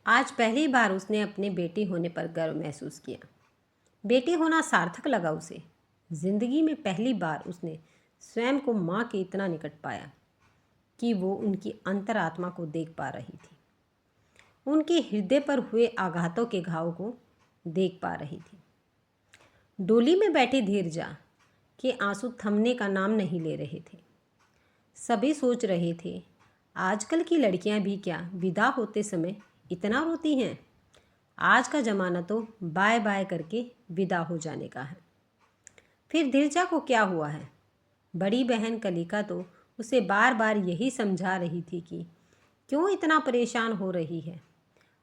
आज पहली बार उसने अपने बेटी होने पर गर्व महसूस किया। बेटी होना सार्थक लगा उसे। जिंदगी में पहली बार उसने स्वयं को माँ के इतना निकट पाया कि वो उनकी अंतरात्मा को देख पा रही थी, उनके हृदय पर हुए आघातों के घाव को देख पा रही थी। डोली में बैठे धीरजा के आंसू थमने का नाम नहीं ले रहे थे। सभी सोच रहे थे, आजकल की लड़कियां भी क्या विदा होते समय इतना रोती हैं? आज का ज़माना तो बाय बाय करके विदा हो जाने का है। फिर धीरजा को क्या हुआ है? बड़ी बहन कलिका तो उसे बार बार यही समझा रही थी कि क्यों इतना परेशान हो रही है।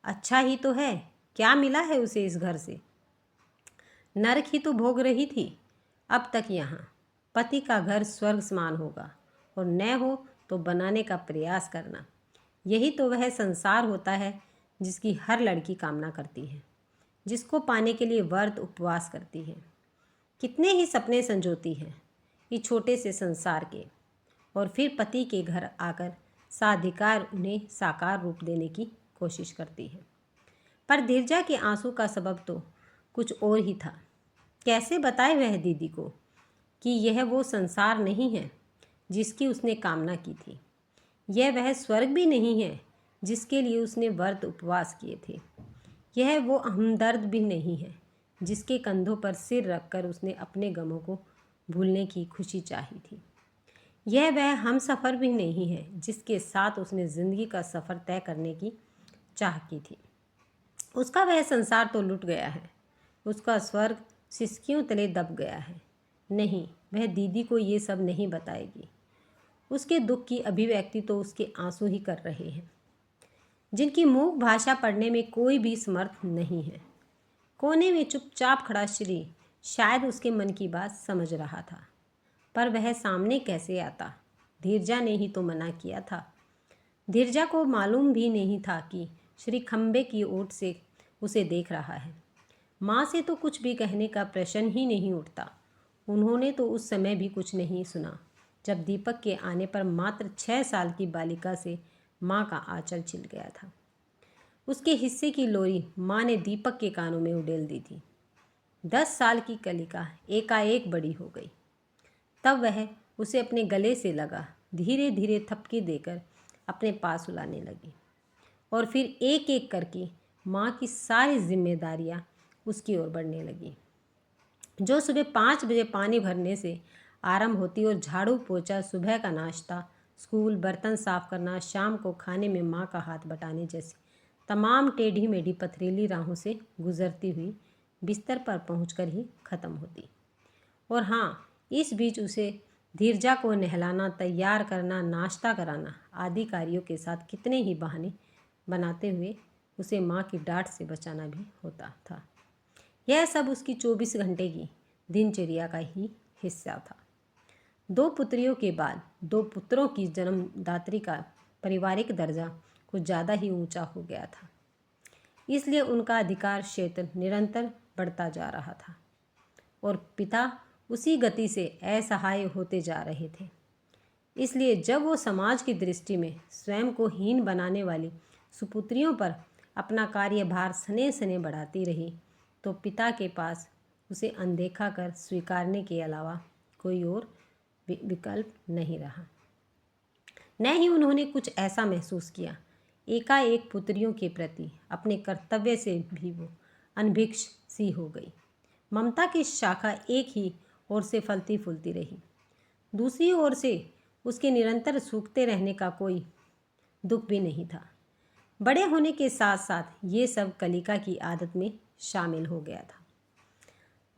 अच्छा ही तो है, क्या मिला है उसे इस घर से? नरक ही तो भोग रही थी अब तक यहाँ। पति का घर स्वर्ग समान होगा और न हो तो बनाने का प्रयास करना, यही तो वह संसार होता है जिसकी हर लड़की कामना करती है, जिसको पाने के लिए व्रत उपवास करती है। कितने ही सपने संजोती है ये छोटे से संसार के, और फिर पति के घर आकर साधिकार उन्हें साकार रूप देने की कोशिश करती है। पर धीरजा के आंसू का सबब तो कुछ और ही था। कैसे बताए वह दीदी को कि यह वो संसार नहीं है जिसकी उसने कामना की थी, यह वह स्वर्ग भी नहीं है जिसके लिए उसने व्रत उपवास किए थे, यह वो हमदर्द भी नहीं है जिसके कंधों पर सिर रखकर उसने अपने गमों को भूलने की खुशी चाही थी, यह वह हम सफ़र भी नहीं है जिसके साथ उसने ज़िंदगी का सफ़र तय करने की चाह की थी। उसका वह संसार तो लुट गया है, उसका स्वर्ग सिसकियों तले दब गया है। नहीं, वह दीदी को ये सब नहीं बताएगी। उसके दुख की अभिव्यक्ति तो उसके आंसू ही कर रहे हैं, जिनकी मूक भाषा पढ़ने में कोई भी समर्थ नहीं है। कोने में चुपचाप खड़ा श्री शायद उसके मन की बात समझ रहा था, पर वह सामने कैसे आता? धीरजा ने ही तो मना किया था। धीरजा को मालूम भी नहीं था कि श्री खंबे की ओट से उसे देख रहा है। माँ से तो कुछ भी कहने का प्रश्न ही नहीं उठता। उन्होंने तो उस समय भी कुछ नहीं सुना जब दीपक के आने पर मात्र 6 साल की बालिका से माँ का आंचल छिल गया था। उसके हिस्से की लोरी माँ ने दीपक के कानों में उड़ेल दी थी। 10 साल की कलिका एकाएक बड़ी हो गई। तब वह उसे अपने गले से लगा धीरे धीरे थपकी देकर अपने पास उलाने लगी, और फिर एक एक करके माँ की सारी जिम्मेदारियाँ उसकी ओर बढ़ने लगी। जो सुबह 5 बजे पानी भरने से आरंभ होती और झाड़ू पोछा, सुबह का नाश्ता, स्कूल, बर्तन साफ करना, शाम को खाने में माँ का हाथ बटाने जैसी तमाम टेढ़ी मेढ़ी पथरीली राहों से गुजरती हुई बिस्तर पर पहुंचकर ही ख़त्म होती। और हाँ, इस बीच उसे धीरजा को नहलाना, तैयार करना, नाश्ता कराना आदि कार्यों के साथ कितने ही बहाने बनाते हुए उसे माँ की डांट से बचाना भी होता था। यह सब उसकी 24 घंटे की दिनचर्या का ही हिस्सा था। 2 पुत्रियों के बाद 2 पुत्रों की जन्मदात्री का पारिवारिक दर्जा कुछ ज़्यादा ही ऊंचा हो गया था, इसलिए उनका अधिकार क्षेत्र निरंतर बढ़ता जा रहा था और पिता उसी गति से असहाय होते जा रहे थे। इसलिए जब वो समाज की दृष्टि में स्वयं को हीन बनाने वाली सुपुत्रियों पर अपना कार्यभार सने सने बढ़ाती रही, तो पिता के पास उसे अनदेखा कर स्वीकारने के अलावा कोई और विकल्प नहीं रहा। न ही उन्होंने कुछ ऐसा महसूस किया। एकाएक पुत्रियों के प्रति अपने कर्तव्य से भी वो अनभिक्ष सी हो गई। ममता की शाखा एक ही ओर से फलती फूलती रही, दूसरी ओर से उसके निरंतर सूखते रहने का कोई दुख भी नहीं था। बड़े होने के साथ साथ ये सब कलिका की आदत में शामिल हो गया था।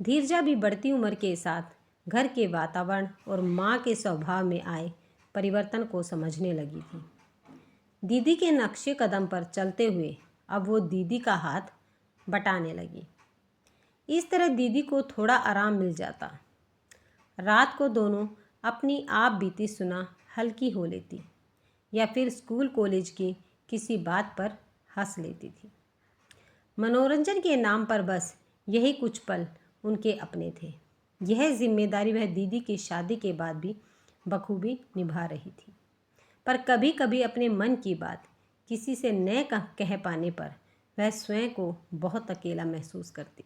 धीरजा भी बढ़ती उम्र के साथ घर के वातावरण और माँ के स्वभाव में आए परिवर्तन को समझने लगी थी। दीदी के नक्शे कदम पर चलते हुए अब वो दीदी का हाथ बटाने लगी। इस तरह दीदी को थोड़ा आराम मिल जाता। रात को दोनों अपनी आप बीती सुना हल्की हो लेती या फिर स्कूल कॉलेज की किसी बात पर हंस लेती थी। मनोरंजन के नाम पर बस यही कुछ पल उनके अपने थे। यह जिम्मेदारी वह दीदी की शादी के बाद भी बखूबी निभा रही थी, पर कभी कभी अपने मन की बात किसी से न कह पाने पर वह स्वयं को बहुत अकेला महसूस करती।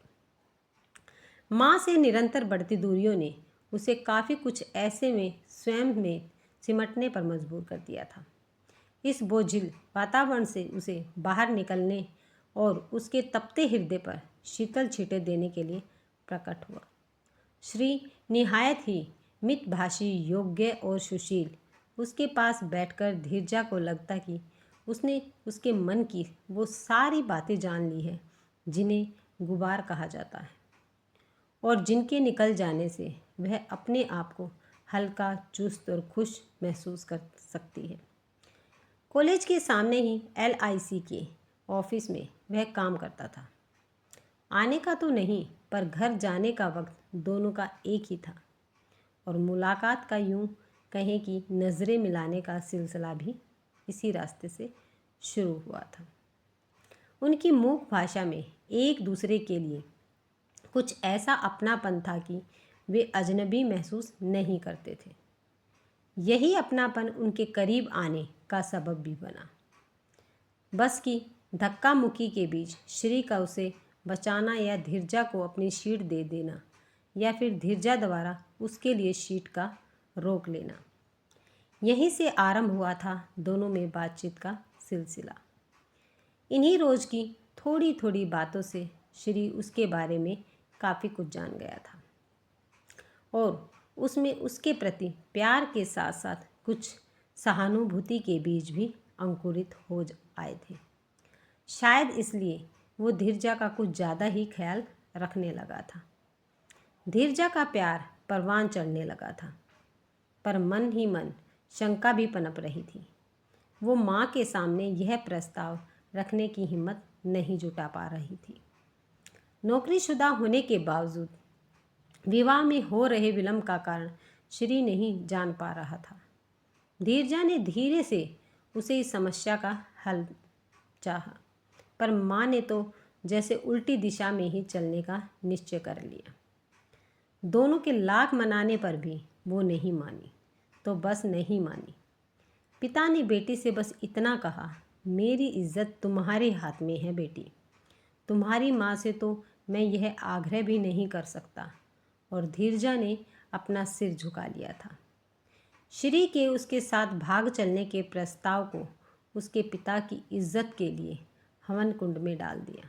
माँ से निरंतर बढ़ती दूरियों ने उसे काफ़ी कुछ ऐसे में स्वयं में सिमटने पर मजबूर कर दिया था। इस बोझिल वातावरण से उसे बाहर निकलने और उसके तपते हृदय पर शीतल छींटे देने के लिए प्रकट हुआ। श्री निहायत ही मितभाषी, योग्य और सुशील उसके पास बैठकर धीरजा को लगता कि उसने उसके मन की वो सारी बातें जान ली है जिन्हें गुबार कहा जाता है और जिनके निकल जाने से वह अपने आप को हल्का, चुस्त और खुश महसूस कर सकती है। कॉलेज के सामने ही LIC के ऑफिस में वह काम करता था। आने का तो नहीं, पर घर जाने का वक्त दोनों का एक ही था और मुलाकात का यूं कहें कि नज़रें मिलाने का सिलसिला भी इसी रास्ते से शुरू हुआ था। उनकी मूक भाषा में एक दूसरे के लिए कुछ ऐसा अपनापन था कि वे अजनबी महसूस नहीं करते थे। यही अपनापन उनके करीब आने का सबब भी बना। बस की धक्का मुक्की के बीच श्री का उसे बचाना या धीरजा को अपनी सीट दे देना या फिर धीरजा द्वारा उसके लिए सीट का रोक लेना, यहीं से आरंभ हुआ था दोनों में बातचीत का सिलसिला। इन्हीं रोज़ की थोड़ी थोड़ी बातों से श्री उसके बारे में काफ़ी कुछ जान गया था और उसमें उसके प्रति प्यार के साथ साथ कुछ सहानुभूति के बीज भी अंकुरित हो आए थे। शायद इसलिए वो धीरजा का कुछ ज़्यादा ही ख्याल रखने लगा था। धीरजा का प्यार परवान चढ़ने लगा था, पर मन ही मन शंका भी पनप रही थी। वो माँ के सामने यह प्रस्ताव रखने की हिम्मत नहीं जुटा पा रही थी। नौकरीशुदा होने के बावजूद विवाह में हो रहे विलंब का कारण श्री नहीं जान पा रहा था। धीरजा ने धीरे से उसे इस समस्या का हल चाहा, पर माँ ने तो जैसे उल्टी दिशा में ही चलने का निश्चय कर लिया। दोनों के लाख मनाने पर भी वो नहीं मानी, तो बस नहीं मानी। पिता ने बेटी से बस इतना कहा, मेरी इज्जत तुम्हारे हाथ में है बेटी। तुम्हारी माँ से तो मैं यह आग्रह भी नहीं कर सकता। और धीरजा ने अपना सिर झुका लिया था। श्री के उसके साथ भाग चलने के प्रस्ताव को उसके पिता की इज्जत के लिए हवन कुंड में डाल दिया।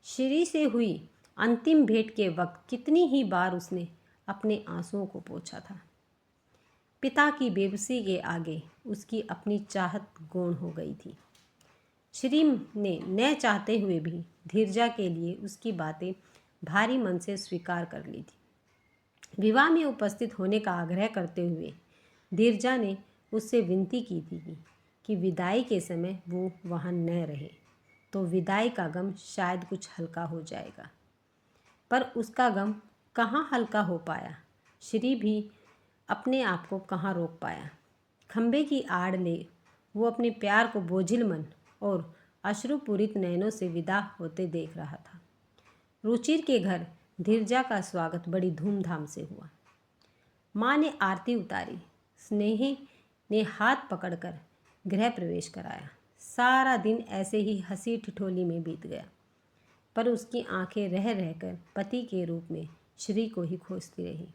श्री से हुई अंतिम भेंट के वक्त कितनी ही बार उसने अपने आंसुओं को पोंछा था। पिता की बेबसी के आगे उसकी अपनी चाहत गौण हो गई थी। श्री ने न चाहते हुए भी धीरजा के लिए उसकी बातें भारी मन से स्वीकार कर ली थी। विवाह में उपस्थित होने का आग्रह करते हुए धीरजा ने उससे विनती की थी कि विदाई के समय वो वहाँ न रहे, तो विदाई का गम शायद कुछ हल्का हो जाएगा। पर उसका गम कहाँ हल्का हो पाया। श्री भी अपने आप को कहाँ रोक पाया। खंबे की आड़ ले वो अपने प्यार को बोझिल मन और अश्रुपूरित नयनों से विदा होते देख रहा था। रुचिर के घर धीरजा का स्वागत बड़ी धूमधाम से हुआ। माँ ने आरती उतारी, स्नेही ने हाथ पकड़कर गृह प्रवेश कराया। सारा दिन ऐसे ही हंसी ठिठोली में बीत गया, पर उसकी आंखें रह रहकर पति के रूप में श्री को ही खोजती रही।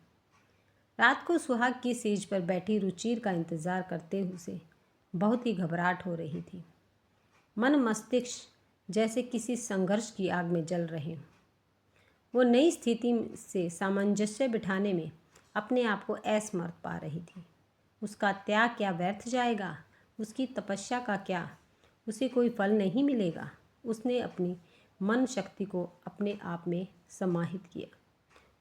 रात को सुहाग की सेज पर बैठी रुचिर का इंतजार करते उसे बहुत ही घबराहट हो रही थी। मन मस्तिष्क जैसे किसी संघर्ष की आग में जल रहे हों। वो नई स्थिति से सामंजस्य बिठाने में अपने आप को असमर्थ पा रही थी। उसका त्याग क्या व्यर्थ जाएगा? उसकी तपस्या का क्या उसे कोई फल नहीं मिलेगा? उसने अपनी मन शक्ति को अपने आप में समाहित किया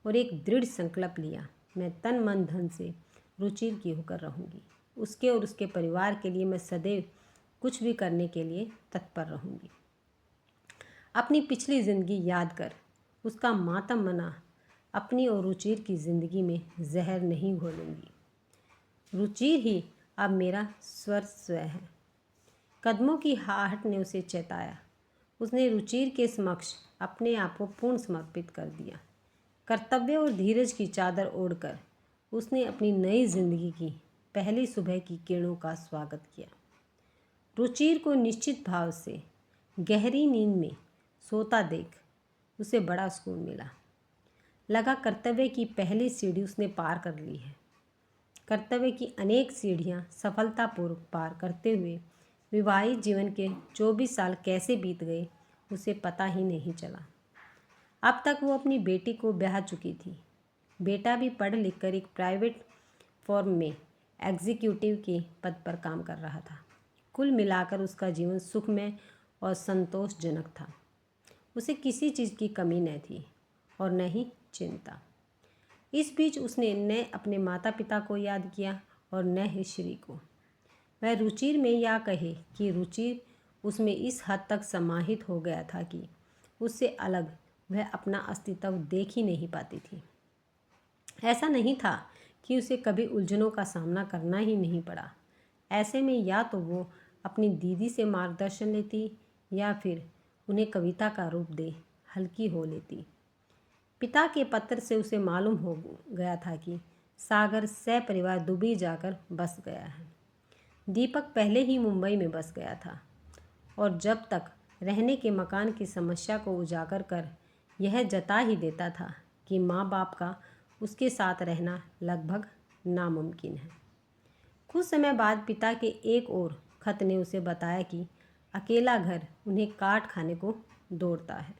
और एक दृढ़ संकल्प लिया, मैं तन मन धन से रुचिर की होकर रहूँगी। उसके और उसके परिवार के लिए मैं सदैव कुछ भी करने के लिए तत्पर रहूँगी। अपनी पिछली ज़िंदगी याद कर उसका मातम मना अपनी और रुचिर की ज़िंदगी में जहर नहीं घोलूँगी। रुचिर ही अब मेरा सर्वस्व है। कदमों की आहट ने उसे चेताया। उसने रुचिर के समक्ष अपने आप को पूर्ण समर्पित कर दिया। कर्तव्य और धीरज की चादर ओढ़कर उसने अपनी नई जिंदगी की पहली सुबह की किरणों का स्वागत किया। रुचिर को निश्चित भाव से गहरी नींद में सोता देख उसे बड़ा सुकून मिला। लगा कर्तव्य की पहली सीढ़ी उसने पार कर ली है। कर्तव्य की अनेक सीढ़ियां सफलतापूर्वक पार करते हुए विवाहित जीवन के 24 साल कैसे बीत गए उसे पता ही नहीं चला। अब तक वो अपनी बेटी को ब्याह चुकी थी। बेटा भी पढ़ लिख कर एक प्राइवेट फर्म में एग्जीक्यूटिव के पद पर काम कर रहा था। कुल मिलाकर उसका जीवन सुखमय और संतोषजनक था। उसे किसी चीज़ की कमी न थी और न ही चिंता। इस बीच उसने न अपने माता पिता को याद किया और न ही श्री को। वह रुचिर में या कहे कि रुचिर उसमें इस हद तक समाहित हो गया था कि उससे अलग वह अपना अस्तित्व देख ही नहीं पाती थी। ऐसा नहीं था कि उसे कभी उलझनों का सामना करना ही नहीं पड़ा। ऐसे में या तो वो अपनी दीदी से मार्गदर्शन लेती या फिर उन्हें कविता का रूप दे हल्की हो लेती। पिता के पत्र से उसे मालूम हो गया था कि सागर सपरिवार दुबई जाकर बस गया है। दीपक पहले ही मुंबई में बस गया था और जब तक रहने के मकान की समस्या को उजागर कर यह जता ही देता था कि माँ बाप का उसके साथ रहना लगभग नामुमकिन है। कुछ समय बाद पिता के एक और खत ने उसे बताया कि अकेला घर उन्हें काट खाने को दौड़ता है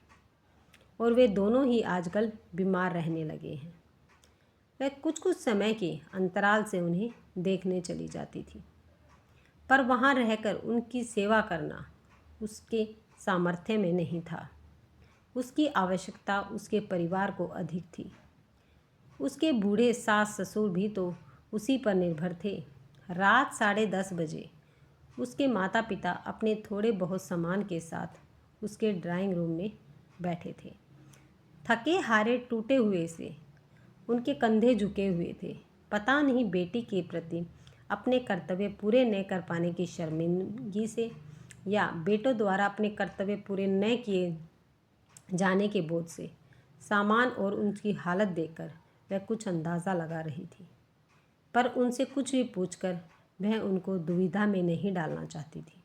और वे दोनों ही आजकल बीमार रहने लगे हैं। वह कुछ कुछ समय के अंतराल से उन्हें देखने चली जाती थी, पर वहाँ रहकर उनकी सेवा करना उसके सामर्थ्य में नहीं था। उसकी आवश्यकता उसके परिवार को अधिक थी। उसके बूढ़े सास ससुर भी तो उसी पर निर्भर थे। रात 10:30 बजे उसके माता पिता अपने थोड़े बहुत सामान के साथ उसके ड्राइंग रूम में बैठे थे। थके हारे टूटे हुए से उनके कंधे झुके हुए थे। पता नहीं बेटी के प्रति अपने कर्तव्य पूरे न कर पाने की शर्मिंदगी से या बेटों द्वारा अपने कर्तव्य पूरे न किए जाने के बोझ से। सामान और उनकी हालत देखकर वह कुछ अंदाज़ा लगा रही थी, पर उनसे कुछ भी पूछकर वह उनको दुविधा में नहीं डालना चाहती थी।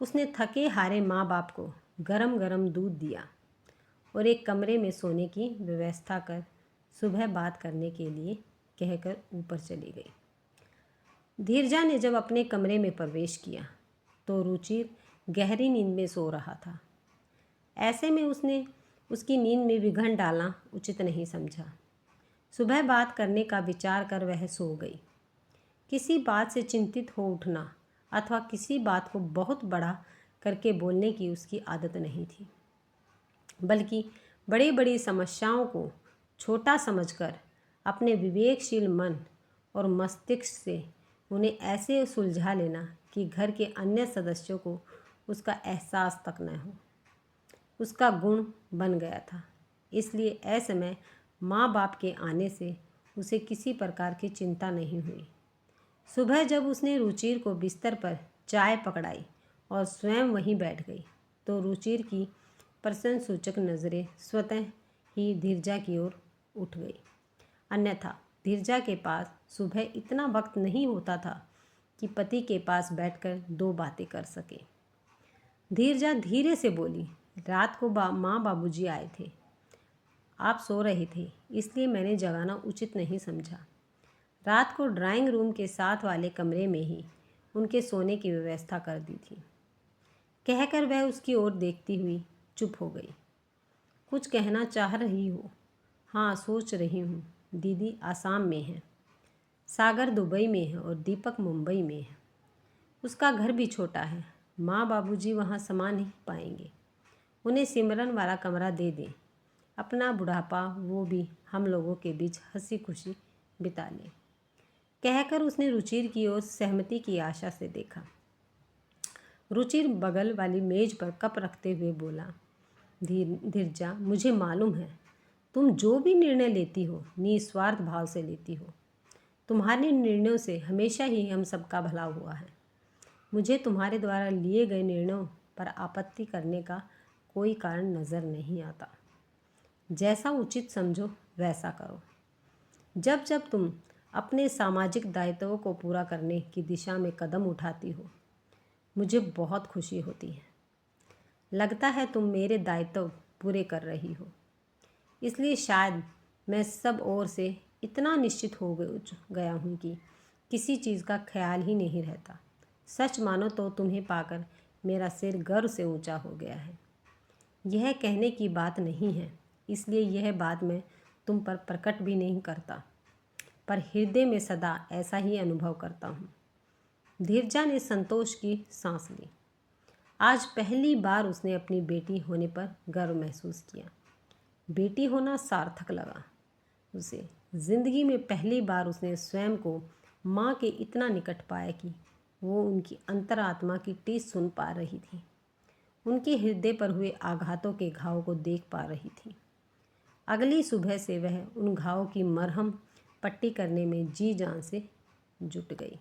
उसने थके हारे माँ बाप को गरम गरम दूध दिया और एक कमरे में सोने की व्यवस्था कर सुबह बात करने के लिए कहकर ऊपर चली गई। धीरजा ने जब अपने कमरे में प्रवेश किया तो रुचिर गहरी नींद में सो रहा था। ऐसे में उसने उसकी नींद में विघन डालना उचित नहीं समझा। सुबह बात करने का विचार कर वह सो गई। किसी बात से चिंतित हो उठना अथवा किसी बात को बहुत बड़ा करके बोलने की उसकी आदत नहीं थी, बल्कि बड़ी बड़ी समस्याओं को छोटा समझकर अपने विवेकशील मन और मस्तिष्क से उन्हें ऐसे सुलझा लेना कि घर के अन्य सदस्यों को उसका एहसास तक न हो, उसका गुण बन गया था। इसलिए ऐसे में माँ बाप के आने से उसे किसी प्रकार की चिंता नहीं हुई। सुबह जब उसने रुचिर को बिस्तर पर चाय पकड़ाई और स्वयं वहीं बैठ गई तो रुचिर की प्रश्नसूचक नज़रें स्वतः ही धीरजा की ओर उठ गई। अन्यथा धीरजा के पास सुबह इतना वक्त नहीं होता था कि पति के पास बैठकर दो बातें कर सके। धीरजा धीरे से बोली, रात को माँ बाबूजी आए थे। आप सो रहे थे, इसलिए मैंने जगाना उचित नहीं समझा। रात को ड्राइंग रूम के साथ वाले कमरे में ही उनके सोने की व्यवस्था कर दी थी। कहकर वह उसकी ओर देखती हुई चुप हो गई। कुछ कहना चाह रही हो? हाँ, सोच रही हूँ। दीदी आसाम में है, सागर दुबई में है और दीपक मुंबई में है। उसका घर भी छोटा है। माँ बाबूजी वहाँ समा नहीं पाएंगे। उन्हें सिमरन वाला कमरा दे दें। अपना बुढ़ापा वो भी हम लोगों के बीच हंसी खुशी बिता ले। कहकर उसने रुचिर की ओर सहमति की आशा से देखा। रुचिर बगल वाली मेज पर कप रखते हुए बोला, धीरजा, मुझे मालूम है तुम जो भी निर्णय लेती हो निस्वार्थ भाव से लेती हो। तुम्हारे निर्णयों से हमेशा ही हम सबका भला हुआ है। मुझे तुम्हारे द्वारा लिए गए निर्णयों पर आपत्ति करने का कोई कारण नज़र नहीं आता। जैसा उचित समझो वैसा करो। जब जब तुम अपने सामाजिक दायित्वों को पूरा करने की दिशा में कदम उठाती हो, मुझे बहुत खुशी होती है। लगता है तुम मेरे दायित्व पूरे कर रही हो, इसलिए शायद मैं सब ओर से इतना निश्चित हो गया हूँ कि किसी चीज़ का ख्याल ही नहीं रहता। सच मानो तो तुम्हें पाकर मेरा सिर गर्व से ऊंचा हो गया है। यह कहने की बात नहीं है, इसलिए यह बात मैं तुम पर प्रकट भी नहीं करता, पर हृदय में सदा ऐसा ही अनुभव करता हूँ। धीरजा ने संतोष की सांस ली। आज पहली बार उसने अपनी बेटी होने पर गर्व महसूस किया। बेटी होना सार्थक लगा उसे। जिंदगी में पहली बार उसने स्वयं को माँ के इतना निकट पाया कि वो उनकी अंतरात्मा की टीस सुन पा रही थी, उनके हृदय पर हुए आघातों के घाव को देख पा रही थी। अगली सुबह से वह उन घावों की मरहम पट्टी करने में जी जान से जुट गई।